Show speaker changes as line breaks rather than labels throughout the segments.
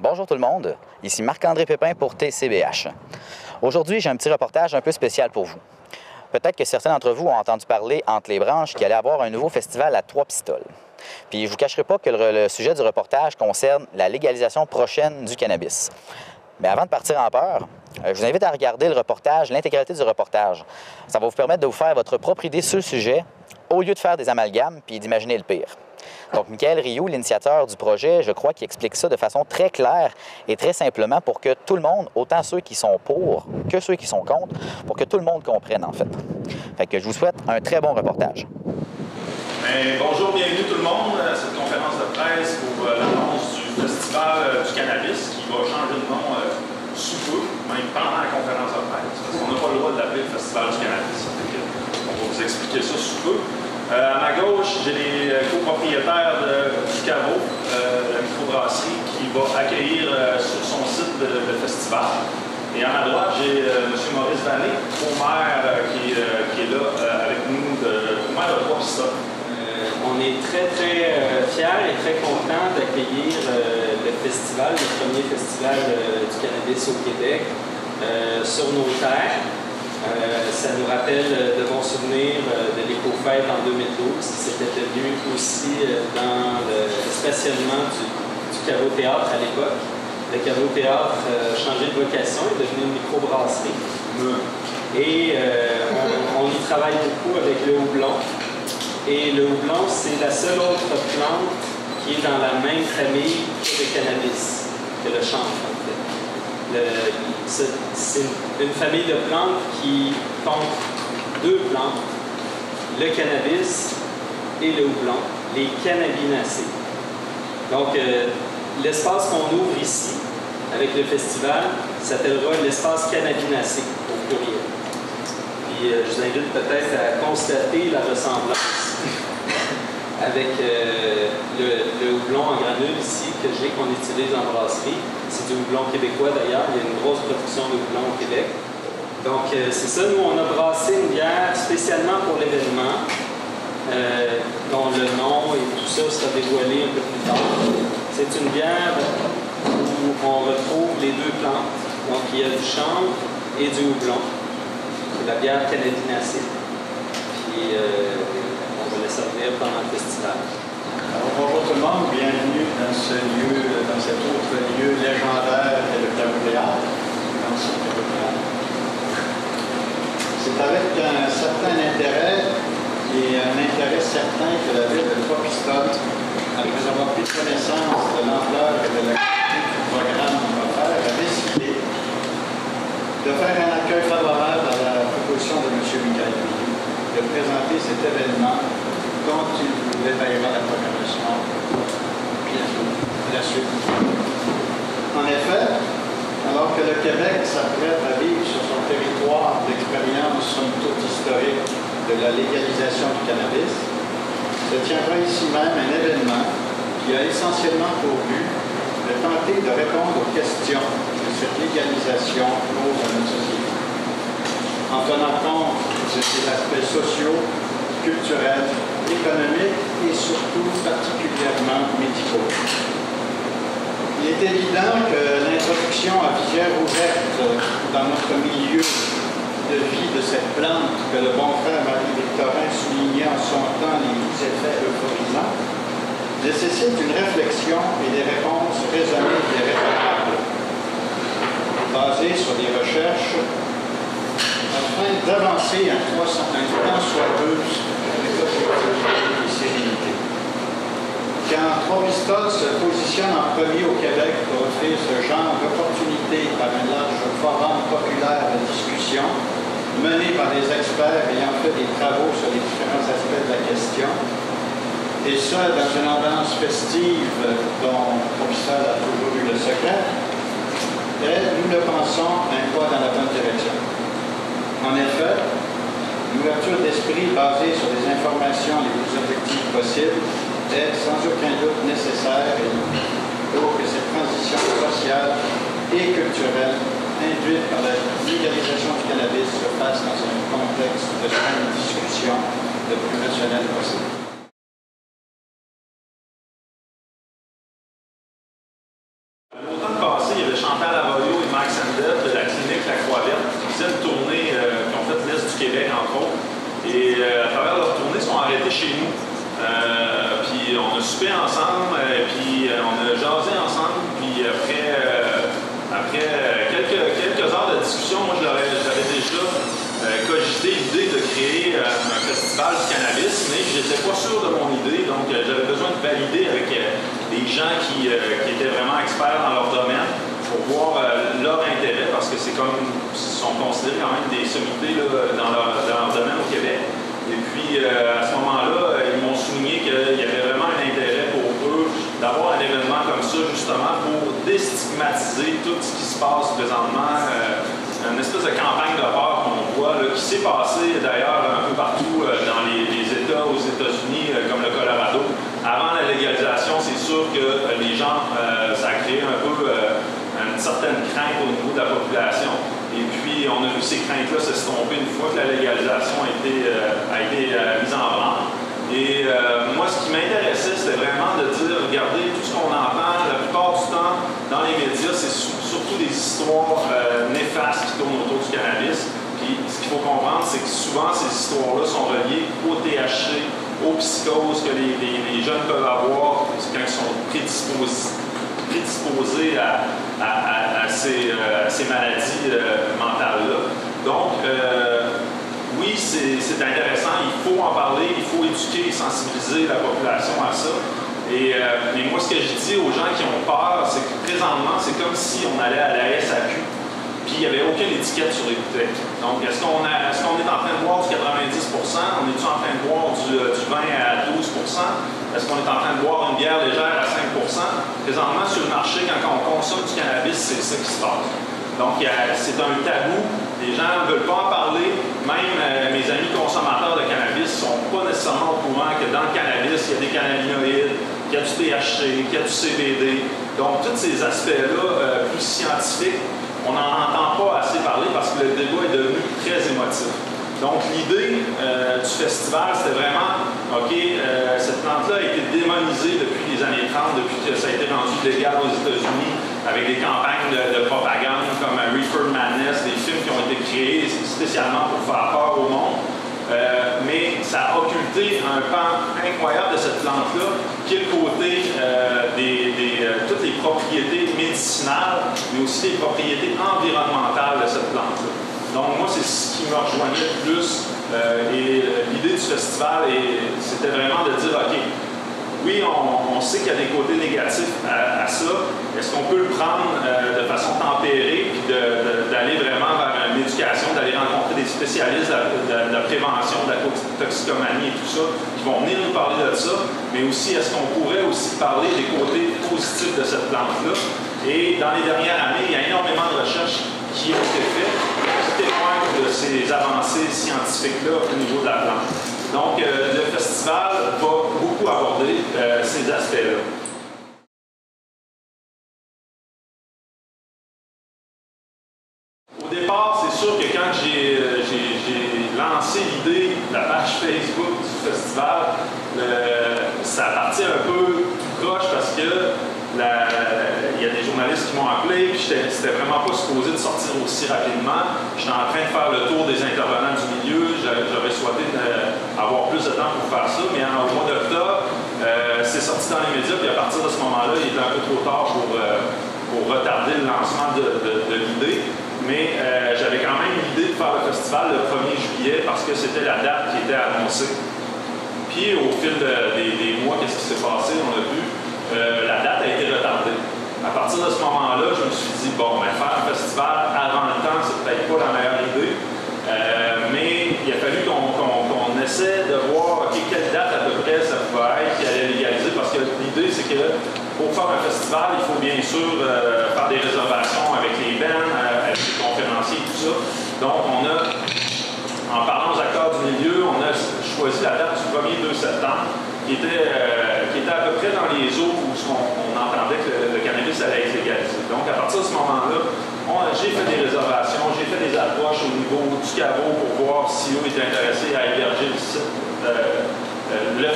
Bonjour tout le monde, ici Marc-André Pépin pour TCBH. Aujourd'hui, j'ai un petit reportage un peu spécial pour vous. Peut-être que certains d'entre vous ont entendu parler entre les branches qu'il allait y avoir un nouveau festival à Trois-Pistoles. Puis je ne vous cacherai pas que le sujet du reportage concerne la légalisation prochaine du cannabis. Mais avant de partir en peur, je vous invite à regarder le reportage, l'intégralité du reportage. Ça va vous permettre de vous faire votre propre idée sur le sujet au lieu de faire des amalgames puis d'imaginer le pire. Donc, Michael Rioux, l'initiateur du projet, je crois qu'il explique ça de façon très claire et très simplement pour que tout le monde, autant ceux qui sont pour que ceux qui sont contre, pour que tout le monde comprenne, en fait. Fait que je vous souhaite un très bon reportage.
Bonjour, bienvenue tout le monde à cette conférence de presse pour l'annonce du Festival du cannabis qui va changer de nom sous peu, même pendant la conférence de presse, parce qu'on n'a pas le droit de l'appeler le Festival du cannabis. On va vous expliquer ça sous peu. À ma gauche, j'ai les copropriétaires du Caveau, la microbrasserie, qui va accueillir sur son site le festival. Et à ma droite, j'ai M. Maurice Vallée, co-maire qui est là avec nous, co-maire de Trois-Pistoles.
On est très fiers et très contents d'accueillir le festival, le premier festival du cannabis au Québec sur nos terres. Ça nous rappelle de bons souvenirs de l'éco-fête en 2012 qui s'était tenu aussi dans le stationnement du Caveau Théâtre à l'époque. Le Caveau Théâtre a changé de vocation, est devenu une microbrasserie. Et on y travaille beaucoup avec le houblon. Et le houblon, c'est la seule autre plante qui est dans la même famille que le cannabis, que le chanvre en fait. C'est une famille de plantes qui compte deux plantes, le cannabis et le houblon, les cannabinacées. Donc, l'espace qu'on ouvre ici, avec le festival, s'appellera l'espace cannabinacé, au pluriel. Puis, je vous invite peut-être à constater la ressemblance avec le houblon en granule ici, que j'ai, qu'on utilise en brasserie. C'est du houblon québécois d'ailleurs, il y a une grosse production de houblon au Québec. Donc c'est ça, nous on a brassé une bière spécialement pour l'événement, dont le nom et tout ça sera dévoilé un peu plus tard. C'est une bière où on retrouve les deux plantes, donc il y a du chanvre et du houblon. C'est la bière cannabinacée. Puis on va la servir pendant le festival.
Alors, bonjour tout le monde, bienvenue dans ce lieu, dans cet autre lieu légendaire qu'est le Caveau Théâtre. C'est avec un certain intérêt et un intérêt certain que la ville de Trois-Pistoles, après avoir pris connaissance de l'ampleur et de l'activité du programme offert, a décidé de faire un accueil favorable à la proposition de M. Michael Rioux de présenter cet événement dont il vous détaillera la programmation bientôt, la suite. En effet, alors que le Québec s'apprête à vivre sur son territoire l'expérience somme toute historique de la légalisation du cannabis, se tiendra ici même un événement qui a essentiellement pour but de tenter de répondre aux questions que cette légalisation pose à notre société, en tenant compte de ses aspects sociaux, culturels, économiques et surtout particulièrement médicaux. Il est évident que l'introduction à visière ouverte dans notre milieu de vie de cette plante que le bon frère Marie-Victorin soulignait en son temps les effets euphorisants nécessite une réflexion et des réponses raisonnées et raisonnables, basées sur des recherches afin d'avancer un temps soit peu avec objectivité et sérénité. Quand Trois-Pistoles se positionne en premier au Québec pour offrir ce genre d'opportunité par un large forum populaire de discussion, mené par des experts ayant fait des travaux sur les différents aspects de la question, et ce, dans une ambiance festive dont Trois-Pistoles a toujours eu le secret, et nous le pensons un pas dans la bonne direction. En effet, l'ouverture d'esprit basée sur des informations les plus objectives possibles est sans aucun doute nécessaire pour que cette transition sociale et culturelle induite par la légalisation du cannabis se fasse dans un contexte de saine discussion le plus rationnel possible.
L'automne passée, il y avait Chantal Arroyo et Mike Sandel de la clinique La Croix-Verte qui faisaient une tournée, qui ont fait l'Est du Québec, entre autres. Et à travers leur tournée, ils sont arrêtés chez nous. Puis on a soupé ensemble, puis on a jasé ensemble, puis après quelques heures de discussion, moi j'avais déjà cogité l'idée de créer un festival du cannabis, mais je n'étais pas sûr de mon idée, donc j'avais besoin de valider avec des gens qui étaient vraiment experts dans leur domaine pour voir leur intérêt, parce que c'est comme ils sont considérés quand même des sommités là, dans leur domaine au Québec. Et puis à ce moment-là, ils m'ont souligné qu'il y avait vraiment un intérêt pour eux d'avoir un événement comme ça, justement pour déstigmatiser tout ce qui se passe présentement. Une espèce de campagne de peur qu'on voit, là, qui s'est passée d'ailleurs un peu partout dans les États aux États-Unis, comme le Colorado. Avant la légalisation, c'est sûr que les gens, ça a créé un peu une certaine crainte au niveau de la population. Et puis, on a vu ces craintes-là s'estomper une fois que la légalisation a été mise en branle. Et moi, ce qui m'intéressait, c'était vraiment de dire, regardez, tout ce qu'on entend, la plupart du temps, dans les médias, c'est surtout des histoires néfastes qui tournent autour du cannabis. Puis, ce qu'il faut comprendre, c'est que souvent, ces histoires-là sont reliées au THC, aux psychoses que les jeunes peuvent avoir quand ils sont prédisposés à ces maladies mentales-là. Donc, oui, c'est intéressant, il faut en parler, il faut éduquer et sensibiliser la population à ça. Mais moi, ce que je dis aux gens qui ont peur, c'est que présentement, c'est comme si on allait à la SAQ, puis il n'y avait aucune étiquette sur les bouteilles. Donc, est-ce qu'on est en train de boire du 90 %? On est-tu en train de boire du 20 à 12 %? Est-ce qu'on est en train de boire une bière légère à 5 %? Présentement, sur le marché, quand on consomme du cannabis, c'est ça qui se passe. Donc, c'est un tabou. Les gens ne veulent pas en parler. Même mes amis consommateurs de cannabis ne sont pas nécessairement au courant que dans le cannabis, il y a des cannabinoïdes, qu'il y a du THC, qu'il y a du CBD. Donc, tous ces aspects-là, plus scientifiques, on n'en entend pas assez parler parce que le débat est devenu très émotif. Donc, l'idée du festival, c'était vraiment, OK, cette plante-là a été démonisée depuis les années 30, depuis que ça a été rendu légal aux États-Unis, avec des campagnes de propagande comme Reefer Madness, des films qui ont été créés spécialement pour faire peur au monde. Mais ça a occulté un pan incroyable de cette plante-là, qui est le côté toutes les propriétés médicinales, mais aussi les propriétés environnementales de cette plante-là. Donc moi, c'est ce qui me rejoignait le plus. Et l'idée du festival, c'était vraiment de dire, OK, oui, on sait qu'il y a des côtés négatifs à ça. Est-ce qu'on peut le prendre de façon tempérée, puis d'aller vraiment vers une éducation, d'aller rencontrer des spécialistes de la prévention, de la toxicomanie et tout ça, qui vont venir nous parler de ça, mais aussi, est-ce qu'on pourrait aussi parler des côtés positifs de cette plante-là? Et dans les dernières années, il y a énormément de recherches qui ont été faites, qui témoignent de ces avancées scientifiques-là au niveau de la plante. Donc, le festival va beaucoup aborder ces aspects-là. Au départ, c'est sûr que quand j'ai lancé l'idée de la page Facebook du festival, ça a parti un peu tout croche parce que il y a des journalistes qui m'ont appelé, puis c'était vraiment pas supposé de sortir aussi rapidement. J'étais en train de faire le tour des intervenants du milieu, j'aurais souhaité avoir plus de temps pour faire ça, mais au mois d'octobre, c'est sorti dans les médias, puis à partir de ce moment-là, il était un peu trop tard pour retarder le lancement de l'idée. Mais j'avais quand même l'idée de faire le festival le 1er juillet parce que c'était la date qui était annoncée. Puis au fil des mois, qu'est-ce qui s'est passé, on a vu. La date a été retardée. À partir de ce moment-là, je me suis dit, bon, ben, faire un festival avant le temps, c'est peut-être pas la meilleure idée. Mais il a fallu qu'on essaie de voir quelle date à peu près ça pouvait être qui allait légaliser, parce que l'idée, c'est que pour faire un festival, il faut bien sûr faire des réservations avec les bands, avec les conférenciers, tout ça. Donc, en parlant aux acteurs du milieu, on a choisi la date du 1er 2 septembre, qui était à peu près dans les eaux où on entendait que le cannabis allait être légalisé. Donc, à partir de ce moment-là, j'ai fait des réservations, j'ai fait des approches au niveau du caveau pour voir si eux étaient intéressés à héberger le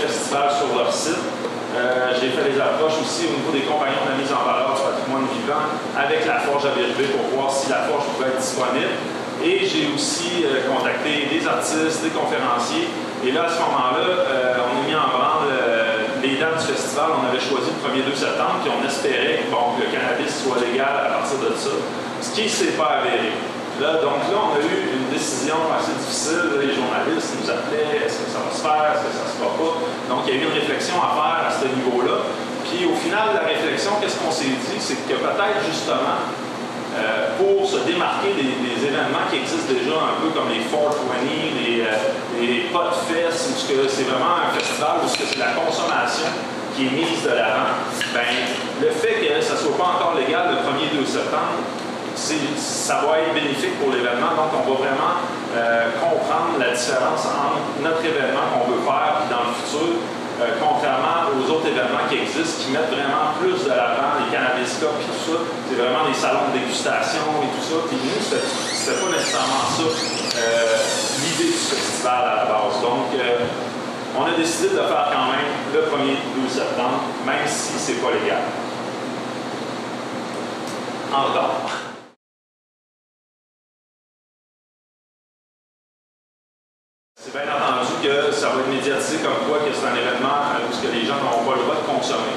festival sur leur site. J'ai fait des approches aussi au niveau des compagnons de la mise en valeur du patrimoine vivant, à avec la forge à Bérubé pour voir si la forge pouvait être disponible. Et j'ai aussi contacté des artistes, des conférenciers. Et là, à ce moment-là, on a mis en branle les dates du festival. On avait choisi le 1er 2 septembre, puis on espérait que le cannabis soit légal à partir de ça, ce qui ne s'est pas avéré. Donc là, on a eu une décision assez difficile. Les journalistes nous appelaient, est-ce que ça va se faire, est-ce que ça ne se fera pas? Donc, il y a eu une réflexion à faire à ce niveau-là. Puis au final de la réflexion, qu'est-ce qu'on s'est dit? C'est que peut-être justement, pour se démarquer des événements qui existent déjà, un peu comme les 420, les Podfest, où c'est vraiment un festival où c'est la consommation qui est mise de l'avant, le fait que ça ne soit pas encore légal le 1er 2 septembre, ça va être bénéfique pour l'événement. Donc, on va vraiment comprendre la différence entre notre événement qu'on veut faire et dans le futur, contrairement aux autres événements qui existent, qui mettent vraiment plus de l'avant, les cannabis cups et tout ça. C'est vraiment des salons de dégustation et tout ça. Puis nous, c'était pas nécessairement ça l'idée du festival à la base. Donc, on a décidé de le faire quand même le 1er 12 septembre, même si c'est pas légal. En retard. C'est bien entendu que ça va être médiatisé comme quoi que c'est un événement où les gens n'ont pas le droit de consommer.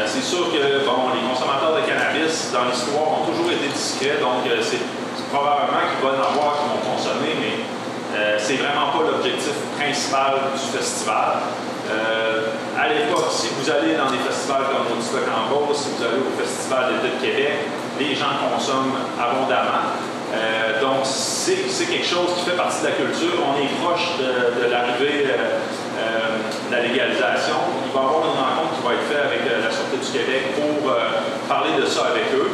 C'est sûr que les consommateurs de cannabis dans l'histoire ont toujours été discrets, donc c'est probablement qu'il va y en avoir qui vont consommer, mais c'est vraiment pas l'objectif principal du festival. À l'époque, si vous allez dans des festivals comme Woodstock en Beauce, si vous allez au Festival d'été de Québec, les gens consomment abondamment. Donc, c'est quelque chose qui fait partie de la culture. On est proche de l'arrivée de la légalisation. Il va y avoir une rencontre qui va être faite avec la Sûreté du Québec pour parler de ça avec eux.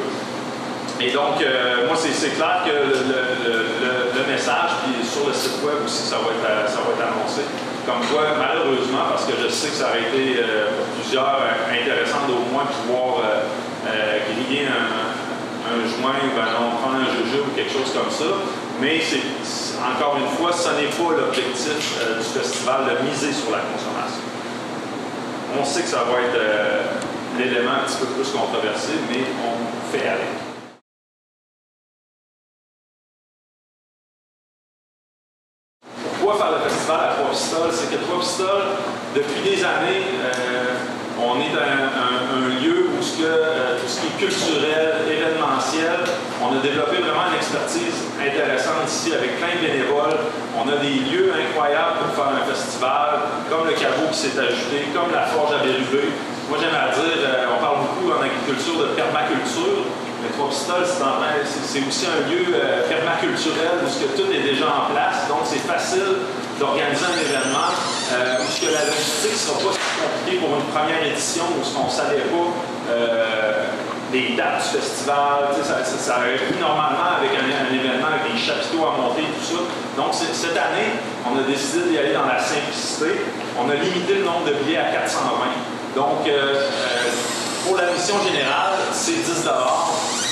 Et donc, moi, c'est clair que le message, puis sur le site web aussi, ça va être annoncé. Comme quoi, malheureusement, parce que je sais que ça aurait été pour plusieurs intéressant d'au moins pouvoir griller un joint ou prendre un jujube ou quelque chose comme ça. Mais encore une fois, ce n'est pas l'objectif du festival de miser sur la consommation. On sait que ça va être l'élément un petit peu plus controversé, mais on fait avec. Pourquoi faire le festival à Trois-Pistoles? C'est que Trois-Pistoles, depuis des années, on est un lieu où tout ce qui est culturel, événementiel, on a développé vraiment une expertise intéressante ici avec plein de bénévoles. On a des lieux incroyables pour faire un festival, comme le caveau qui s'est ajouté, comme la forge à Bérubé. Moi, j'aime à dire, on parle beaucoup en agriculture de permaculture, mais Trois-Pistoles, c'est aussi un lieu permaculturel où tout est déjà en place, donc c'est facile d'organiser un événement où la logistique ne sera pas si compliquée pour une première édition où on ne savait pas les dates du festival. Ça aurait pu normalement avec un événement avec des chapiteaux à monter et tout ça. Donc cette année, on a décidé d'y aller dans la simplicité. On a limité le nombre de billets à 420. Donc pour la mission générale, c'est 10 $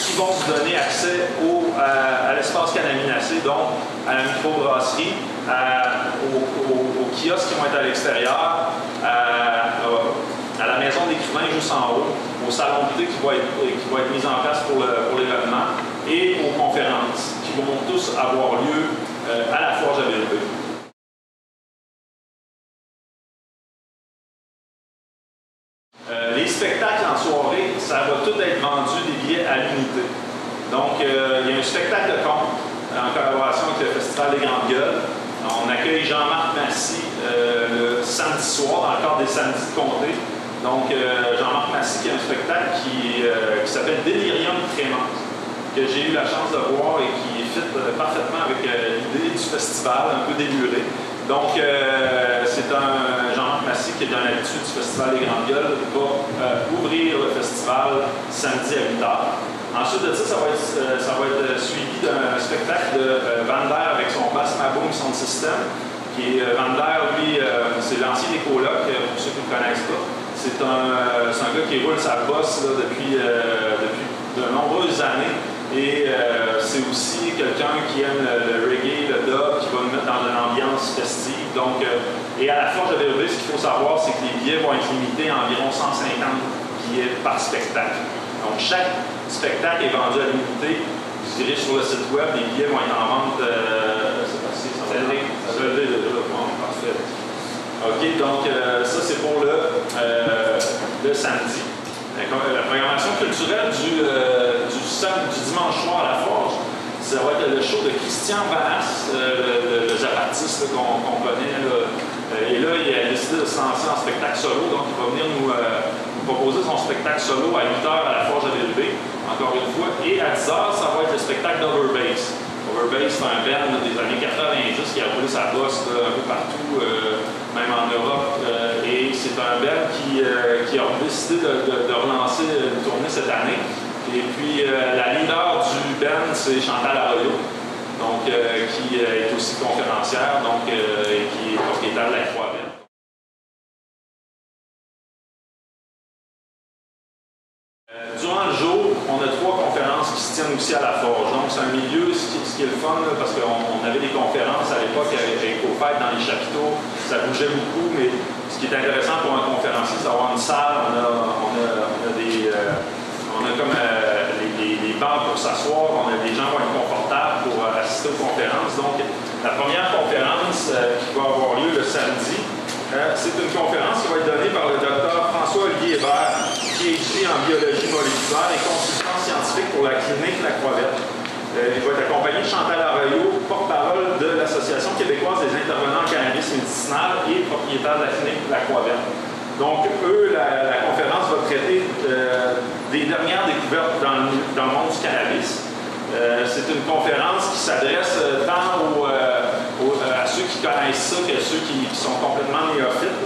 qui vont vous donner accès à l'espace cannaminacé, donc à la microbrasserie, aux kiosques qui vont être à l'extérieur, à la maison d'écrivain juste en haut, au salon de thé qui va être mis en place pour l'événement et aux conférences qui vont tous avoir lieu à la Forge à Bérubé. Les spectacles en soirée, ça va tout être vendu des billets à l'unité. Donc, il y a un spectacle de conte en collaboration avec le Festival des Grandes Gueules. On accueille Jean-Marc Massy le samedi soir dans le cadre des Samedis de Comté. Donc, Jean-Marc Massy qui a un spectacle qui s'appelle Délirium Trémante, que j'ai eu la chance de voir et qui fit parfaitement avec l'idée du festival, un peu déluré. Donc, c'est Jean-Marc Massy qui est un habitué du Festival des Grandes Gueules, va ouvrir le festival samedi à 8 h. Ensuite de ça, ça va être suivi d'un spectacle de Van Der avec son bass Maboom Sound System. Van Der, lui, c'est l'ancien écologue, pour ceux qui ne le connaissent pas. C'est un gars qui roule sa bosse là, depuis de nombreuses années. Et c'est aussi quelqu'un qui aime le reggae, le dub, qui va nous mettre dans une ambiance festive. Donc, et à la Forge à Bérubé, ce qu'il faut savoir, c'est que les billets vont être limités à environ 150 billets par spectacle. Donc, chaque spectacle est vendu à l'unité. Vous irez sur le site web, les billets vont être en vente. Ça va lever déjà. Bon, parfait. OK, donc ça, c'est pour le samedi. La programmation culturelle du dimanche soir à la Forge, ça va être le show de Christian Vanas, le zapatiste qu'on connaît. Et là, il a décidé de se lancer en spectacle solo, donc il va venir nous proposer son spectacle solo à 8h à la Forge à Vérubé, encore une fois. Et à 10h, ça va être le spectacle d'Overbase. Overbase, c'est un band des années 90 qui a roulé sa bosse un peu partout, même en Europe. Et c'est un band qui a décidé de relancer une tournée cette année. Et puis, la leader du band, c'est Chantal Arroyo, donc, qui est aussi conférencière, donc, et qui est propriétaire de la Croix-Verte. Durant le jour, on a 3 conférences qui se tiennent aussi à la Forge. Donc, c'est un milieu, ce qui est le fun, là, parce qu'on avait des conférences à l'époque avec EcoFight dans les chapiteaux, ça bougeait beaucoup, mais ce qui est intéressant pour un conférencier, c'est d'avoir une salle, on a comme des bancs pour s'asseoir, on a des gens qui vont être confortables pour assister aux conférences. Donc, la première conférence qui va avoir lieu le samedi, c'est une conférence qui va être donnée par le Dr François-Olivier Hébert, PhD en biologie moléculaire et consultant scientifique pour la clinique La Croix-Verte. Il va être accompagné de Chantal Arroyo, porte-parole de l'Association québécoise des intervenants en cannabis médicinal et propriétaire de la clinique La Croix-Verte. Donc, eux, la conférence va traiter des dernières découvertes dans le monde du cannabis. C'est une conférence qui s'adresse tant à ceux qui connaissent ça que ceux qui sont complètement néophytes.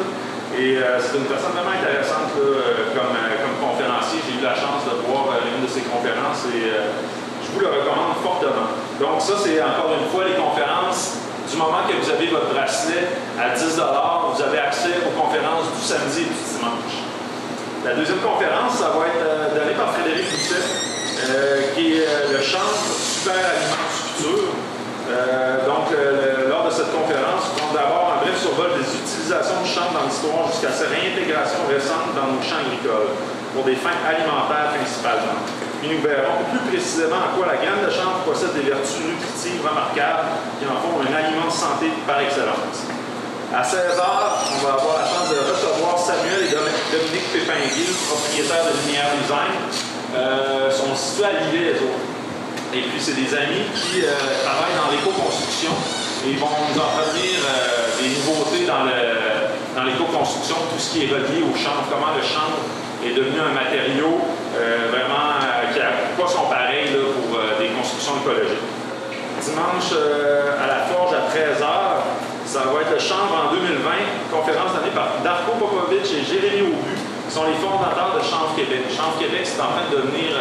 Et c'est une personne vraiment intéressante comme conférencier. J'ai eu la chance de voir une de ses conférences et je vous le recommande fortement. Donc ça, c'est encore une fois les conférences. Du moment que vous avez votre bracelet à 10 $, vous avez accès aux conférences du samedi et du dimanche. La deuxième conférence, ça va être donnée par Frédéric Doucet, qui est le chanvre Super Aliment du futur. Lors de cette conférence, nous allons d'abord un bref survol des utilisations du chanvre dans l'histoire jusqu'à sa réintégration récente dans nos champs agricoles, pour des fins alimentaires principalement. Puis nous verrons plus précisément à quoi la graine de chanvre possède des vertus nutritives remarquables qui en font un aliment de santé par excellence. À 16h, on va avoir la chance de recevoir Samuel et Dominique Pépinguil, propriétaires de Lumière Design. Sont situés à Lillet, les autres. Et puis, c'est des amis qui travaillent dans l'éco-construction et ils vont nous en fournir des nouveautés dans l'éco-construction, tout ce qui est relié au chanvre, comment le chanvre est devenu un matériau vraiment qui n'a pas son pareil là, pour des constructions écologiques. Dimanche, à la Forge, à 13h, ça va être le chanvre en 2020, conférence donnée par Darko Popovic et Jérémy Aubu, qui sont les fondateurs de Chanvre Québec. Chanvre Québec, c'est en train de devenir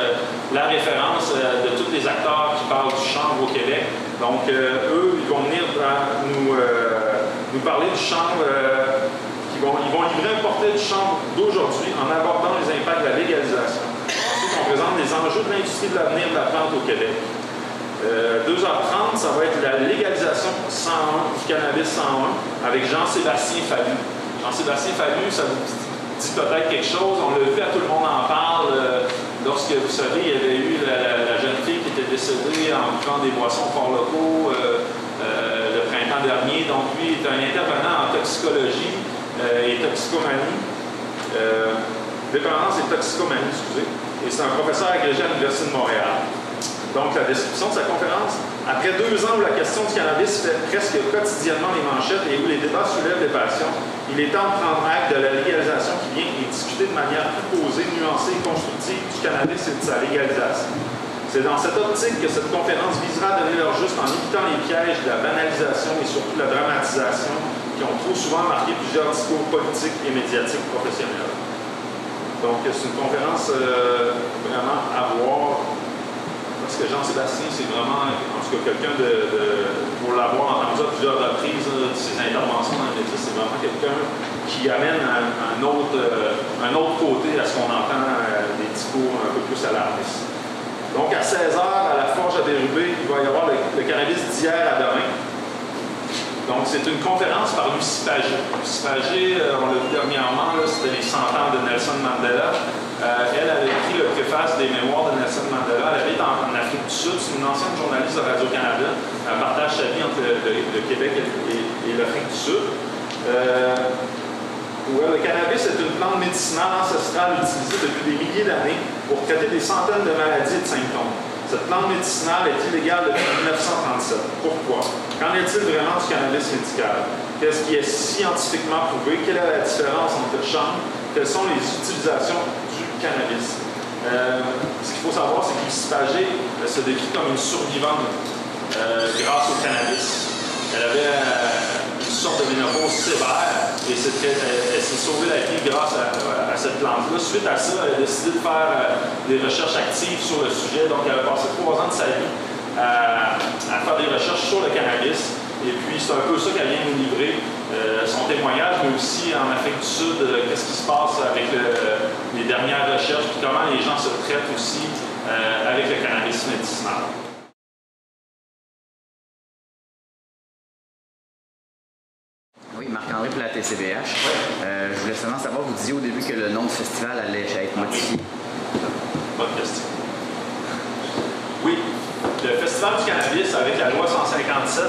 la référence de tous les acteurs qui parlent du chanvre au Québec. Donc, eux, ils vont venir nous parler du chanvre, ils vont livrer un portrait du chanvre d'aujourd'hui en abordant les impacts de la légalisation. Ensuite, on présente les enjeux de l'industrie de l'avenir de la plante au Québec. 2h30, ça va être la légalisation 101, du cannabis 101 avec Jean-Sébastien Fallu. Jean-Sébastien Fallu, ça vous dit peut-être quelque chose, on l'a vu, tout le monde en parle. Lorsque, vous savez, il y avait eu la jeune fille qui était décédée en buvant des boissons fort locaux le printemps dernier. Donc, lui est un intervenant en toxicologie et toxicomanie. Dépendance et toxicomanie, excusez. Et c'est un professeur agrégé à l'Université de Montréal. Donc, la description de sa conférence. Après 2 ans où la question du cannabis fait presque quotidiennement les manchettes et où les débats soulèvent des passions, il est temps de prendre acte de la légalisation qui vient et discuter de manière plus posée, nuancée et constructive du cannabis et de sa légalisation. C'est dans cette optique que cette conférence visera à donner leur juste en évitant les pièges de la banalisation et surtout de la dramatisation qui ont trop souvent marqué plusieurs discours politiques et médiatiques professionnels. Donc, c'est une conférence vraiment à voir. Parce que Jean-Sébastien, c'est vraiment, en tout cas, quelqu'un pour l'avoir entendu à plusieurs reprises, ses interventions dans le métier, c'est vraiment quelqu'un qui amène un autre côté à ce qu'on entend des discours un peu plus alarmistes. Donc, à 16h, à la Forge à Vérubé, il va y avoir le cannabis d'hier à demain. Donc, c'est une conférence par Lucie Pagé. Lucie Pagé, on l'a vu dernièrement, c'était les 100 ans de Nelson Mandela. Elle avait écrit le préface des mémoires de Nelson Mandela. Elle habite en Afrique du Sud. C'est une ancienne journaliste de Radio-Canada. Elle partage sa vie entre le Québec et l'Afrique du Sud. Le cannabis est une plante médicinale ancestrale utilisée depuis des milliers d'années pour traiter des centaines de maladies et de symptômes. Cette plante médicinale est illégale depuis 1937. Pourquoi? Qu'en est-il vraiment du cannabis médical? Qu'est-ce qui est scientifiquement prouvé? Quelle est la différence entre le chanvre? Quelles sont les utilisations du cannabis? Ce qu'il faut savoir, c'est qu'Lucie Pagé se décrit comme une survivante grâce au cannabis. Elle avait une sorte de ménopause sévère et elle s'est sauvée la vie grâce à cette plante-là. Suite à ça, elle a décidé de faire des recherches actives sur le sujet. Donc, elle a passé 3 ans de sa vie à faire des recherches sur le cannabis. Et puis, c'est un peu ça qu'elle vient nous livrer, son témoignage, mais aussi en Afrique du Sud, qu'est-ce qui se passe avec les dernières recherches, puis comment les gens se traitent aussi avec le cannabis médicinal.
Oui, Marc-André pour la TCBH. Je voulais seulement savoir, vous disiez au début que le nom du festival allait être modifié.
Bonne question. Oui, le Festival du cannabis, avec la loi 157,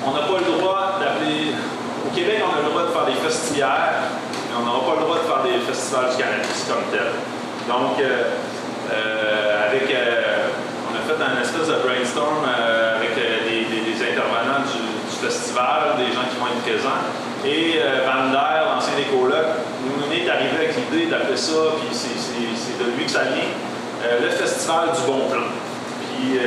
on n'a pas le droit d'appeler... Au Québec, on a le droit de faire des festivières, mais on n'aura pas le droit de faire des festivals du cannabis comme tel. Donc, on a fait un espèce de brainstorm avec des intervenants du festival, des gens qui vont être présents. Et Van Der, l'ancien des colocs, nous est arrivé avec l'idée d'appeler ça, puis c'est de lui que ça vient, le Festival du bon plan. Puis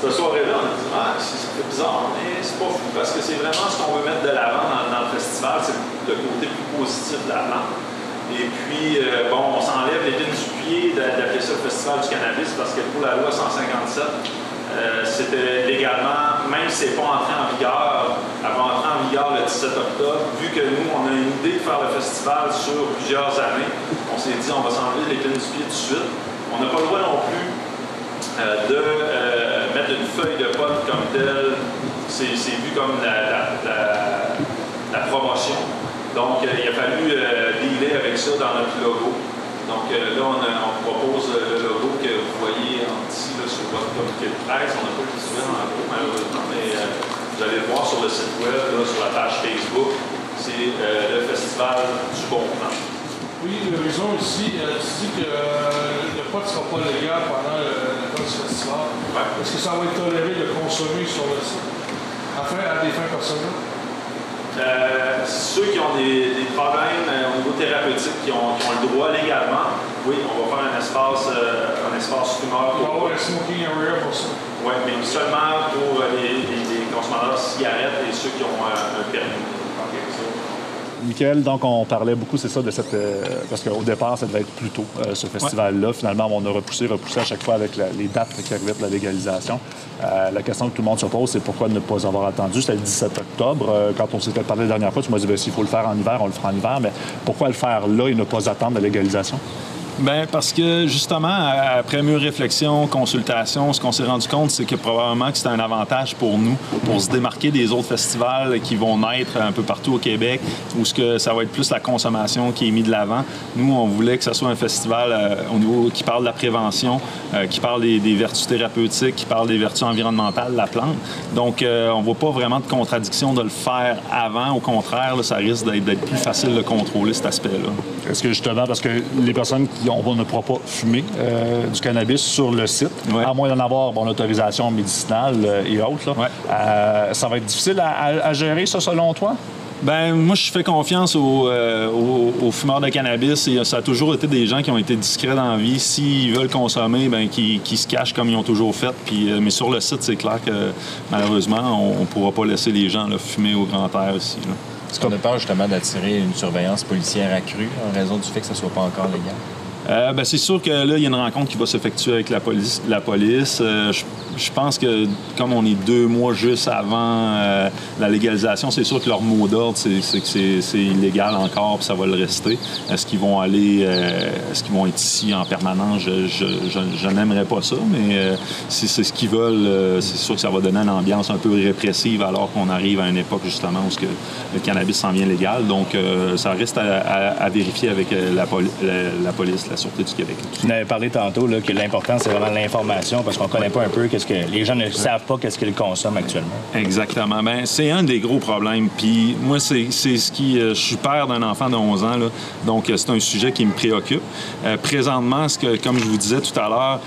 cette soirée-là, on a dit ça fait bizarre, mais c'est pas fou, parce que c'est vraiment ce qu'on veut mettre de l'avant dans le festival, c'est le côté plus positif de la plante. Et puis, on s'enlève l'épine du pied d'appeler ça le Festival du cannabis, parce que pour la loi 157, c'était légalement, même si ce n'est pas entré en vigueur, elle va entrer en vigueur le 17 octobre, vu que nous, on a une idée de faire le festival sur plusieurs années, on s'est dit on va s'enlever l'épine du pied tout de suite. On n'a pas le droit non plus de mettre une feuille de pote comme telle, c'est vu comme la promotion. Donc, il a fallu dealer avec ça dans notre logo. Donc là, on propose le logo que vous voyez ici là, sur votre communiqué de presse. On n'a pas le visuel en gros, malheureusement, mais vous allez le voir sur le site web, là, sur la page Facebook. C'est le Festival du bon plan.
Oui, l'horizon ici, tu dis que le pot ne sera pas légal pendant le temps du festival.
Ouais.
Est-ce que ça va être toléré de consommer sur le site à des fins personnelles?
Ceux qui ont des problèmes au niveau thérapeutique, qui ont le droit légalement, oui, on va faire un espace fumeur.
Il va y avoir un smoking area pour ça.
Oui, mais seulement pour les consommateurs de cigarettes et ceux qui ont un permis.
Michael, donc on parlait beaucoup, c'est ça, de cette... parce qu'au départ, ça devait être plus tôt, ce festival-là. Finalement, on a repoussé à chaque fois avec les dates qui arrivaient de la légalisation. La question que tout le monde se pose, c'est pourquoi ne pas avoir attendu. C'était le 17 octobre. Quand on s'était parlé la dernière fois, tu m'as dit, s'il faut le faire en hiver, on le fera en hiver. Mais pourquoi le faire là et ne pas attendre la légalisation?
Bien, parce que, justement, après mûre réflexion, consultation, ce qu'on s'est rendu compte, c'est que probablement que c'est un avantage pour nous, pour se démarquer des autres festivals qui vont naître un peu partout au Québec, où ça va être plus la consommation qui est mise de l'avant. Nous, on voulait que ce soit un festival au niveau qui parle de la prévention, qui parle des vertus thérapeutiques, qui parle des vertus environnementales de la plante. Donc, on ne voit pas vraiment de contradiction de le faire avant. Au contraire, là, ça risque d'être plus facile de contrôler cet aspect-là.
Est-ce que, justement, parce que les personnes on ne pourra pas fumer du cannabis sur le site, à moins d'en avoir l'autorisation médicinale et autres. Là. Ça va être difficile à gérer, ça, selon toi?
Ben moi, je fais confiance aux fumeurs de cannabis. Et ça a toujours été des gens qui ont été discrets dans la vie. S'ils veulent consommer, ben qui se cachent comme ils ont toujours fait. Puis, mais sur le site, c'est clair que, malheureusement, on ne pourra pas laisser les gens là, fumer au grand air ici. Là.
Est-ce qu'on a peur, justement, d'attirer une surveillance policière accrue en raison du fait que ça ne soit pas encore légal?
Ben c'est sûr que là, il y a une rencontre qui va s'effectuer avec la police. Je pense que comme on est 2 mois juste avant la légalisation, c'est sûr que leur mot d'ordre, c'est que c'est illégal encore, puis ça va le rester. Est-ce qu'ils vont est-ce qu'ils vont être ici en permanence? Je n'aimerais pas ça, mais si c'est ce qu'ils veulent, c'est sûr que ça va donner une ambiance un peu répressive alors qu'on arrive à une époque justement où le cannabis s'en vient légal. Donc, ça reste à vérifier avec la police là-dessus. la Sûreté du Québec.
Vous en avez parlé tantôt là, que l'important, c'est vraiment l'information parce qu'on ne connaît pas un peu qu'est-ce que les gens ne savent pas qu'est-ce qu'ils consomment actuellement.
Exactement. Bien, c'est un des gros problèmes. Puis moi, c'est ce qui... je suis père d'un enfant de 11 ans, là, donc c'est un sujet qui me préoccupe. Présentement, comme je vous disais tout à l'heure,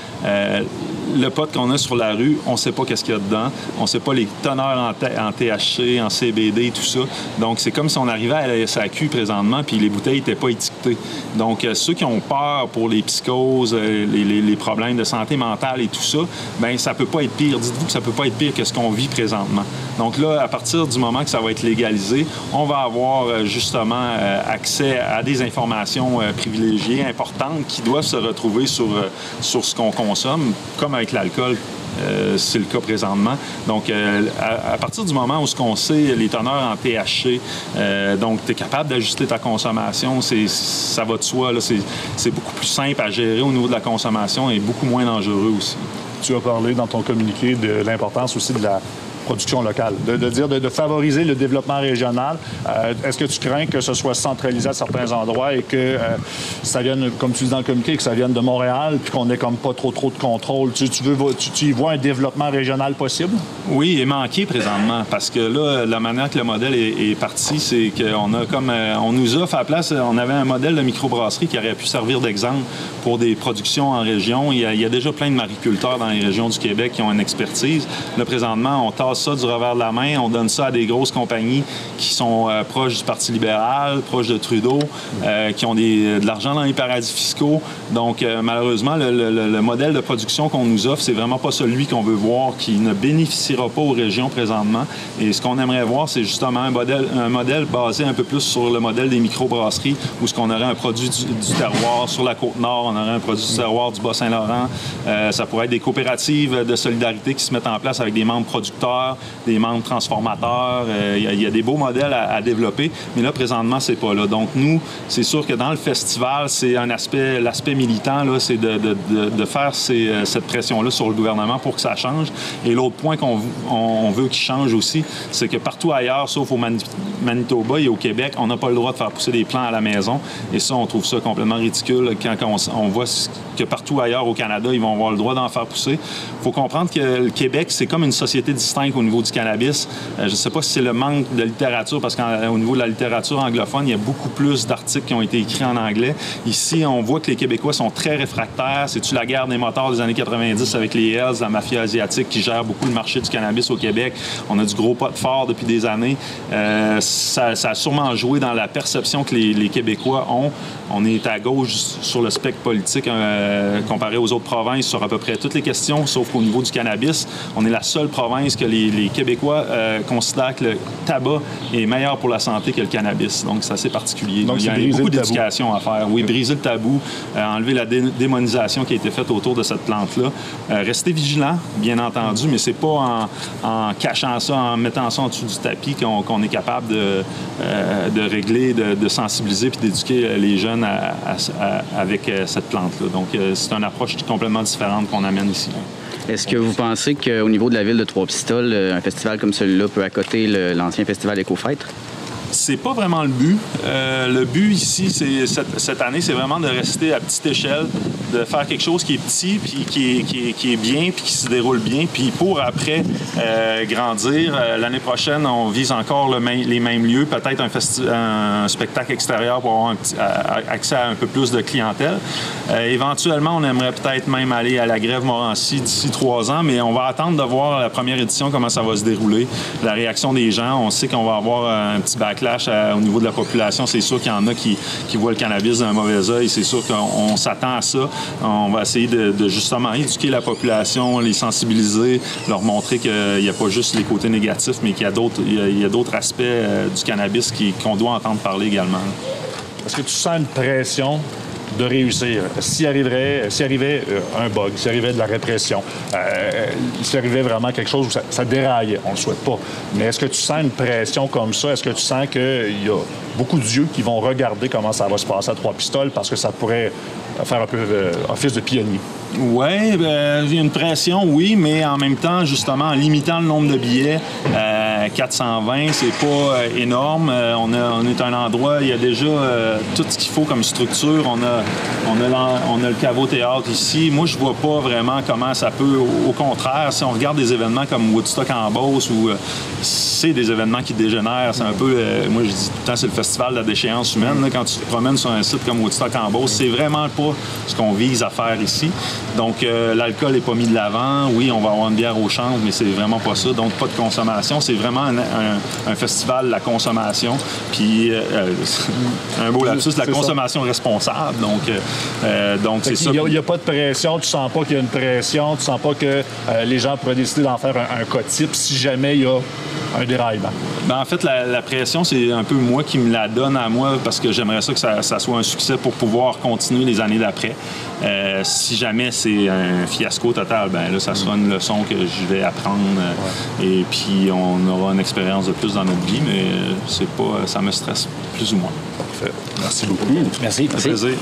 le pot qu'on a sur la rue, on ne sait pas qu'est-ce qu'il y a dedans. On ne sait pas les teneurs en THC, en CBD, tout ça. Donc, c'est comme si on arrivait à la SAQ présentement, puis les bouteilles n'étaient pas étiquetées. Donc, ceux qui ont peur pour les psychoses, les problèmes de santé mentale et tout ça, bien, ça peut pas être pire. Dites-vous que ça peut pas être pire que ce qu'on vit présentement. Donc là, à partir du moment que ça va être légalisé, on va avoir justement accès à des informations privilégiées, importantes, qui doivent se retrouver sur ce qu'on consomme, comme avec l'alcool. C'est le cas présentement. Donc, à partir du moment où on sait les teneurs en THC, donc tu es capable d'ajuster ta consommation, ça va de soi. Là, c'est beaucoup plus simple à gérer au niveau de la consommation et beaucoup moins dangereux aussi.
Tu as parlé dans ton communiqué de l'importance aussi de la production locale, de favoriser le développement régional. Est-ce que tu crains que ce soit centralisé à certains endroits et que ça vienne, comme tu dis dans le communiqué, que ça vienne de Montréal puis qu'on n'ait comme pas trop de contrôle? Tu y vois un développement régional possible?
Oui, il est manqué présentement parce que là, la manière que le modèle est parti, c'est qu'on a comme... on nous offre à la place, on avait un modèle de microbrasserie qui aurait pu servir d'exemple pour des productions en région. Il y a déjà plein de mariculteurs dans les régions du Québec qui ont une expertise. Là, présentement, on tasse ça du revers de la main, on donne ça à des grosses compagnies qui sont proches du Parti libéral, proches de Trudeau, qui ont de l'argent dans les paradis fiscaux. Donc, malheureusement, le modèle de production qu'on nous offre, c'est vraiment pas celui qu'on veut voir, qui ne bénéficiera pas aux régions présentement. Et ce qu'on aimerait voir, c'est justement un modèle basé un peu plus sur le modèle des microbrasseries, où ce qu'on aurait un produit du terroir sur la Côte-Nord, on aurait un produit du terroir du Bas-Saint-Laurent. Ça pourrait être des coopératives de solidarité qui se mettent en place avec des membres producteurs, des membres transformateurs. Il y a des beaux modèles à développer, mais là, présentement, c'est pas là. Donc, nous, c'est sûr que dans le festival, c'est l'aspect militant, là, c'est de faire cette pression-là sur le gouvernement pour que ça change. Et l'autre point qu'on veut qu'il change aussi, c'est que partout ailleurs, sauf au Manitoba et au Québec, on n'a pas le droit de faire pousser des plants à la maison. Et ça, on trouve ça complètement ridicule quand on voit que partout ailleurs au Canada, ils vont avoir le droit d'en faire pousser. Il faut comprendre que le Québec, c'est comme une société distincte au niveau du cannabis. Je ne sais pas si c'est le manque de littérature, parce qu'au niveau de la littérature anglophone, il y a beaucoup plus d'articles qui ont été écrits en anglais. Ici, on voit que les Québécois sont très réfractaires. C'est-tu la guerre des motards des années 90 avec les Hells, la mafia asiatique qui gère beaucoup le marché du cannabis au Québec? On a du gros pot fort depuis des années. Ça a sûrement joué dans la perception que les Québécois ont. On est à gauche sur le spectre politique comparé aux autres provinces sur à peu près toutes les questions, sauf qu'au niveau du cannabis, on est la seule province que les Québécois considèrent que le tabac est meilleur pour la santé que le cannabis. Donc, c'est assez particulier.
Donc,
il y a beaucoup d'éducation à faire. Oui, briser le tabou, enlever la démonisation qui a été faite autour de cette plante-là. Rester vigilant, bien entendu, mais c'est pas en cachant ça, en mettant ça en dessous du tapis qu'on est capable de régler, de sensibiliser puis d'éduquer les jeunes avec cette plante-là. Donc, c'est une approche complètement différente qu'on amène ici.
Est-ce que vous pensez qu'au niveau de la ville de Trois-Pistoles, un festival comme celui-là peut accoter l'ancien festival Éco-Fête?
C'est pas vraiment le but. Le but ici, cette année, c'est vraiment de rester à petite échelle, de faire quelque chose qui est petit, puis qui est bien, puis qui se déroule bien, puis pour après grandir. L'année prochaine, on vise encore les mêmes lieux, peut-être un spectacle extérieur pour avoir accès à un peu plus de clientèle. Éventuellement, on aimerait peut-être même aller à la Grève Morancy d'ici 3 ans, mais on va attendre de voir la première édition, comment ça va se dérouler, la réaction des gens. On sait qu'on va avoir un petit backlash au niveau de la population. C'est sûr qu'il y en a qui voient le cannabis d'un mauvais œil. C'est sûr qu'on s'attend à ça. On va essayer de justement éduquer la population, les sensibiliser, leur montrer qu'il n'y a pas juste les côtés négatifs, mais qu'il y a d'autres aspects du cannabis qu'on doit entendre parler également.
Est-ce que tu sens une pression de réussir? S'il arrivait un bug, s'il arrivait de la répression, s'il arrivait vraiment quelque chose où ça déraille, on ne le souhaite pas, mais est-ce que tu sens une pression comme ça? Est-ce que tu sens qu'il y a beaucoup d'yeux qui vont regarder comment ça va se passer à Trois-Pistoles parce que ça pourrait faire un peu office de pionnier?
Oui, il y a une pression, oui, mais en même temps, justement, en limitant le nombre de billets, 420, c'est pas énorme. On est un endroit, il y a déjà tout ce qu'il faut comme structure. On a le caveau théâtre ici. Moi, je vois pas vraiment comment ça peut. Au contraire, si on regarde des événements comme Woodstock en Beauce, où c'est des événements qui dégénèrent, c'est un peu, moi je dis tout le temps, c'est le festival de la déchéance humaine. Là, quand tu te promènes sur un site comme Woodstock en Beauce, c'est vraiment pas ce qu'on vise à faire ici. Donc, l'alcool n'est pas mis de l'avant. Oui, on va avoir une bière au chanvre, mais c'est vraiment pas ça. Donc, pas de consommation. C'est vraiment un festival de la consommation. Puis, un beau lapsus, de la consommation responsable. Donc c'est ça.
Il n'y a pas de pression. Tu sens pas qu'il y a une pression. Tu sens pas que les gens pourraient décider d'en faire un cas type si jamais il y a un déraillement.
En fait, la pression, c'est un peu moi qui me la donne à moi parce que j'aimerais ça que ça soit un succès pour pouvoir continuer les années d'après. Si jamais c'est un fiasco total, ben là, ça sera une leçon que je vais apprendre et puis on aura une expérience de plus dans notre vie, mais c'est pas, ça me stresse plus ou moins.
Parfait. Merci beaucoup.
Merci.
Ça fait plaisir.